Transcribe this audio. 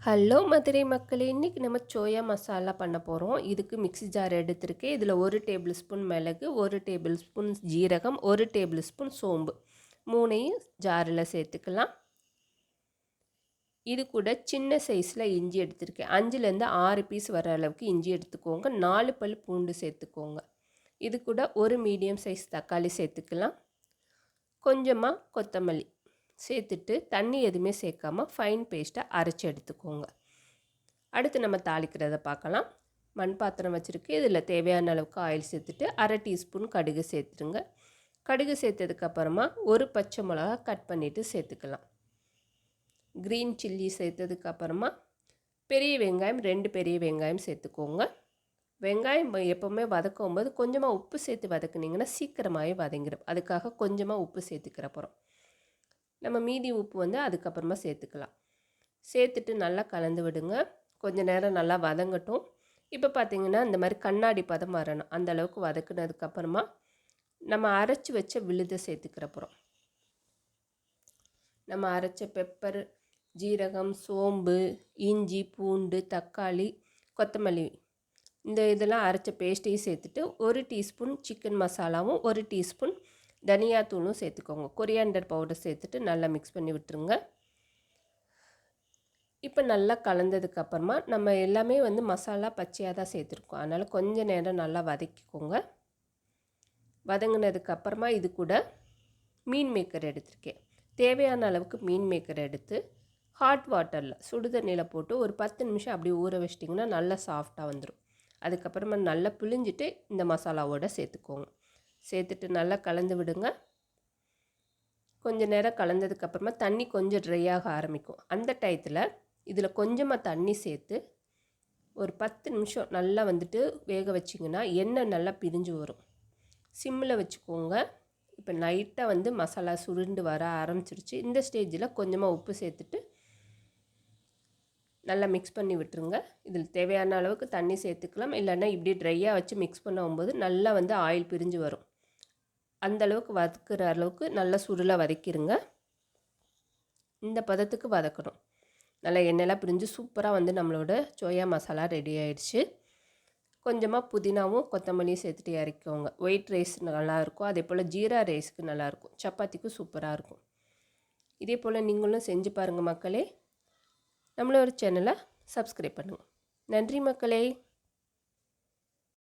Hello Madurai மக்களே! இன்னைக்கு நம்ம சோயா மசாலா பண்ண போறோம். இதுக்கு மிக்ஸி ஜார் எடுத்திருக்கேன். இதில 1 டேபிள் ஸ்பூன் மிளகு, 1 டேபிள் ஸ்பூன் ஜீரகம், 1 டேபிள் ஸ்பூன் சோம்பு 3யும் ஜாரில சேர்த்துக்கலாம். இது கூட சின்ன சைஸில் இஞ்சி எடுத்திருக்கேன். 5லேருந்து 6 பீஸ் வர அளவுக்கு இஞ்சி எடுத்துக்கோங்க. 4 பல் பூண்டு சேர்த்துக்கோங்க. இது கூட ஒரு மீடியம் சைஸ் தக்காளி சேர்த்துக்கலாம். கொஞ்சமாக கொத்தமல்லி சேர்த்துட்டு தண்ணி எதுவுமே சேர்க்காம ஃபைன் பேஸ்ட்டை அரைச்சி எடுத்துக்கோங்க. அடுத்து நம்ம தாளிக்கிறத பார்க்கலாம். மண் பாத்திரம் வச்சுருக்கு. இதில் தேவையான அளவுக்கு ஆயில் சேர்த்துட்டு 1/2 டீஸ்பூன் கடுகு சேர்த்துருங்க. கடுகு சேர்த்ததுக்கப்புறமா ஒரு பச்சை மிளகா கட் பண்ணிவிட்டு சேர்த்துக்கலாம். க்ரீன் சில்லி சேர்த்ததுக்கப்புறமா பெரிய வெங்காயம் 2 பெரிய வெங்காயம் சேர்த்துக்கோங்க. வெங்காயம் எப்போவுமே வதக்கும் போது கொஞ்சமாக உப்பு சேர்த்து வதக்குனிங்கன்னா சீக்கிரமாகவே வதங்கிடும். அதுக்காக கொஞ்சமாக உப்பு சேர்த்துக்கிற போகிறோம். நம்ம மீதி உப்பு வந்து அதுக்கப்புறமா சேர்த்துக்கலாம். சேர்த்துட்டு நல்லா கலந்து விடுங்க. கொஞ்சம் நேரம் நல்லா வதங்கட்டும். இப்போ பார்த்திங்கன்னா இந்த மாதிரி கண்ணாடி பதம் வரணும். அந்த அளவுக்கு வதக்குனதுக்கப்புறமா நம்ம அரைச்சி வச்ச விழுதை சேர்த்துக்கிற போகிறோம். நம்ம அரைச்ச பெப்பர், ஜீரகம், சோம்பு, இஞ்சி, பூண்டு, தக்காளி, கொத்தமல்லி இதெல்லாம் அரைச்ச பேஸ்ட்டையும் சேர்த்துட்டு 1 டீஸ்பூன் சிக்கன் மசாலாவும் 1 டீஸ்பூன் தனியாத்தூளும் சேர்த்துக்கோங்க. கொரியாண்டர் பவுடர் சேர்த்துட்டு நல்லா மிக்ஸ் பண்ணி விட்டுருங்க. இப்போ நல்லா கலந்ததுக்கப்புறமா நம்ம எல்லாமே வந்து மசாலா பச்சையாக தான் சேர்த்துருக்கோம். அதனால் கொஞ்சம் நேரம் நல்லா வதக்கிக்கோங்க. வதங்கினதுக்கப்புறமா இது கூட மீன் மேக்கர் எடுத்திருக்கேன். தேவையான அளவுக்கு மீன் மேக்கர் எடுத்து ஹாட் வாட்டரில் சுடுதண்ணியில் போட்டு ஒரு 10 நிமிஷம் அப்படி ஊற வச்சிட்டிங்கன்னா நல்லா சாஃப்டாக வந்துடும். அதுக்கப்புறமா நல்லா பிழிஞ்சிட்டு இந்த மசாலாவோடு சேர்த்துக்கோங்க. சேர்த்துட்டு நல்லா கலந்து விடுங்க. கொஞ்சம் நேரம் கலந்ததுக்கப்புறமா தண்ணி கொஞ்சம் ட்ரை ஆக ஆரம்பிக்கும். அந்த டயத்தில் இதில் கொஞ்சமாக தண்ணி சேர்த்து ஒரு 10 நிமிஷம் நல்லா வந்துட்டு வேக வச்சிங்கன்னா எண்ணெய் நல்லா பிரிஞ்சு வரும். சிம்மில் வச்சுக்கோங்க. இப்போ லைட்டாக வந்து மசாலா சுருண்டு வர ஆரம்பிச்சிருச்சு. இந்த ஸ்டேஜில் கொஞ்சமாக உப்பு சேர்த்துட்டு நல்லா மிக்ஸ் பண்ணி விட்டுருங்க. இதில் தேவையான அளவுக்கு தண்ணி சேர்த்துக்கலாம். இல்லைன்னா இப்படி ட்ரையாக வச்சு மிக்ஸ் பண்ணும்போது நல்லா வந்து ஆயில் பிரிஞ்சு வரும். அந்தளவுக்கு வதக்குற அளவுக்கு நல்லா சுருளாக வதக்கிடுங்க. இந்த பதத்துக்கு வதக்கணும். நல்லா எண்ணெயெல்லாம் பிரிஞ்சு சூப்பராக வந்து நம்மளோட சோயா மசாலா ரெடி ஆயிடுச்சு. கொஞ்சமாக புதினாவும் கொத்தமல்லியும் சேர்த்துட்டு இறக்கிக்கோங்க. ஒயிட் ரைஸ் நல்லாயிருக்கும். அதே போல் ஜீரா ரைஸுக்கு நல்லாயிருக்கும். சப்பாத்திக்கும் சூப்பராக இருக்கும். இதே போல் நீங்களும் செஞ்சு பாருங்கள் மக்களே. நம்மளோட சேனலை சப்ஸ்கிரைப் பண்ணுங்கள். நன்றி மக்களே.